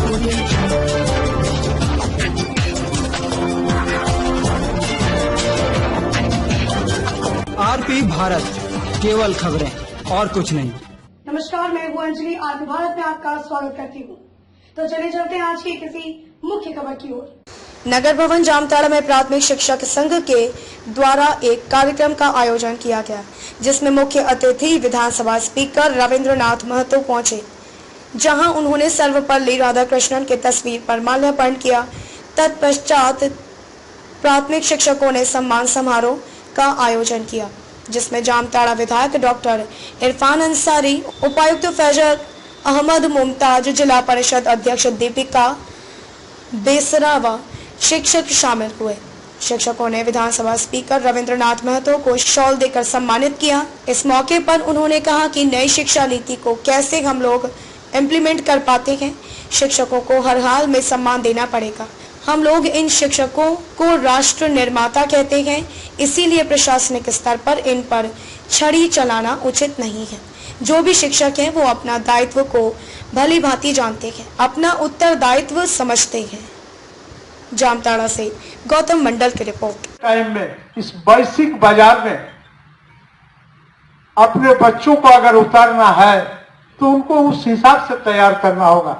RP Bharat, केवल खबरें और कुछ नहीं। नमस्कार, मैं हूँ अंजलि। आरपी भारत में आपका स्वागत करती हूँ। तो चले चलते हैं आज की किसी मुख्य खबर की ओर। नगर भवन जामताड़ा में प्राथमिक शिक्षक संघ के द्वारा एक कार्यक्रम का आयोजन किया गया, जिसमें मुख्य अतिथि विधानसभा स्पीकर रविंद्रनाथ महतो पहुंचे, जहां उन्होंने सर्वपल्ली राधाकृष्णन की तस्वीर पर माल्यार्पण किया। तत्पश्चात प्राथमिक शिक्षकों ने सम्मान समारोह का आयोजन किया, जिसमें जामताड़ा विधायक डॉक्टर इरफान अंसारी, उपायुक्त फैजल अहमद मुमताज, जिला परिषद अध्यक्ष दीपिका बेसरा व शिक्षक शामिल हुए। शिक्षकों ने विधानसभा स्पीकर रविंद्रनाथ महतो को शॉल देकर सम्मानित किया। इस मौके पर उन्होंने कहा कि नई शिक्षा नीति को कैसे हम लोग इम्प्लीमेंट कर पाते हैं। शिक्षकों को हर हाल में सम्मान देना पड़ेगा। हम लोग इन शिक्षकों को राष्ट्र निर्माता कहते हैं, इसीलिए प्रशासनिक स्तर पर इन पर छड़ी चलाना उचित नहीं है। जो भी शिक्षक हैं वो अपना दायित्व को भली भांति जानते हैं, अपना उत्तरदायित्व समझते हैं। जामताड़ा से गौतम मंडल की रिपोर्ट। टाइम में इस वैश्विक बाजार में अपने बच्चों को अगर उतारना है तो उनको उस हिसाब से तैयार करना होगा,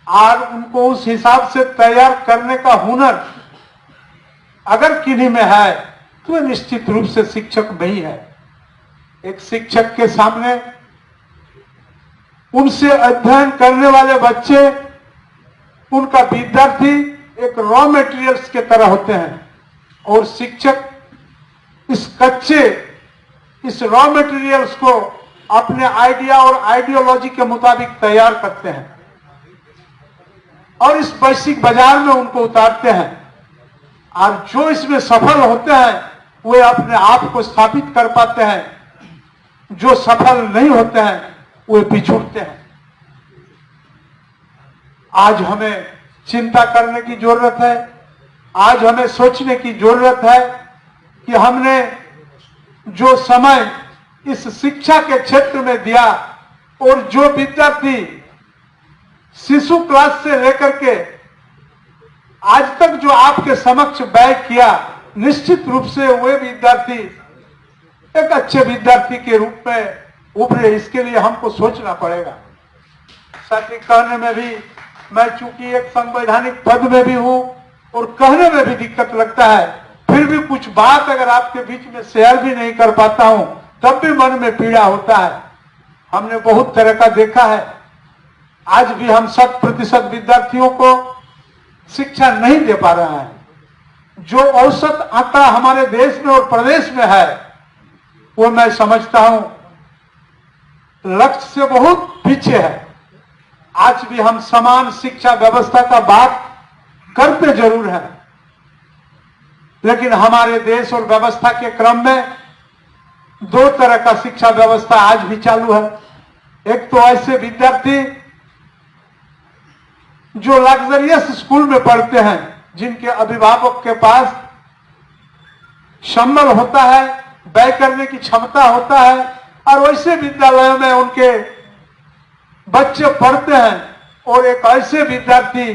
और उनको उस हिसाब से तैयार करने का हुनर अगर किन्हीं में है तो निश्चित रूप से शिक्षक में ही है। एक शिक्षक के सामने उनसे अध्ययन करने वाले बच्चे, उनका विद्यार्थी एक रॉ मटेरियल्स के तरह होते हैं, और शिक्षक इस रॉ मटेरियल्स को अपने आइडिया और आइडियोलॉजी के मुताबिक तैयार करते हैं और इस वैश्विक बाजार में उनको उतारते हैं। और जो इसमें सफल होते हैं वे अपने आप को स्थापित कर पाते हैं, जो सफल नहीं होते हैं वे पिछुड़ते हैं। आज हमें चिंता करने की जरूरत है, आज हमें सोचने की जरूरत है कि हमने जो समय इस शिक्षा के क्षेत्र में दिया और जो विद्यार्थी शिशु क्लास से लेकर के आज तक जो आपके समक्ष व्यय किया, निश्चित रूप से वे विद्यार्थी एक अच्छे विद्यार्थी के रूप में उभरे, इसके लिए हमको सोचना पड़ेगा। साथ ही कहने में भी, मैं चूंकि एक संवैधानिक पद में भी हूं और कहने में भी दिक्कत लगता है, फिर भी कुछ बात अगर आपके बीच में शेयर भी नहीं कर पाता हूं तब भी मन में पीड़ा होता है। हमने बहुत तरह का देखा है। आज भी हम 100% विद्यार्थियों को शिक्षा नहीं दे पा रहे हैं। जो औसत आंकड़ा हमारे देश में और प्रदेश में है वो मैं समझता हूं लक्ष्य से बहुत पीछे है। आज भी हम समान शिक्षा व्यवस्था का बात करते जरूर हैं, लेकिन हमारे देश और व्यवस्था के क्रम में दो तरह का शिक्षा व्यवस्था आज भी चालू है। एक तो ऐसे विद्यार्थी जो लग्जरियस स्कूल में पढ़ते हैं, जिनके अभिभावक के पास संबल होता है, व्यय करने की क्षमता होता है, और वैसे विद्यालयों में उनके बच्चे पढ़ते हैं। और एक ऐसे विद्यार्थी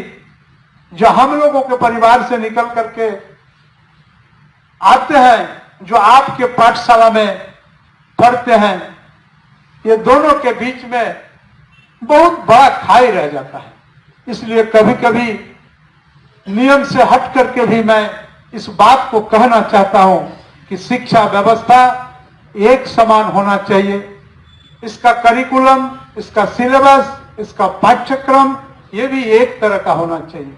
जो हम लोगों के परिवार से निकल करके आते हैं, जो आपके पाठशाला में पढ़ते हैं, ये दोनों के बीच में बहुत बड़ा खाई रह जाता है। इसलिए कभी कभी नियम से हट करके भी मैं इस बात को कहना चाहता हूं कि शिक्षा व्यवस्था एक समान होना चाहिए। इसका करिकुलम, इसका सिलेबस, इसका पाठ्यक्रम ये भी एक तरह का होना चाहिए।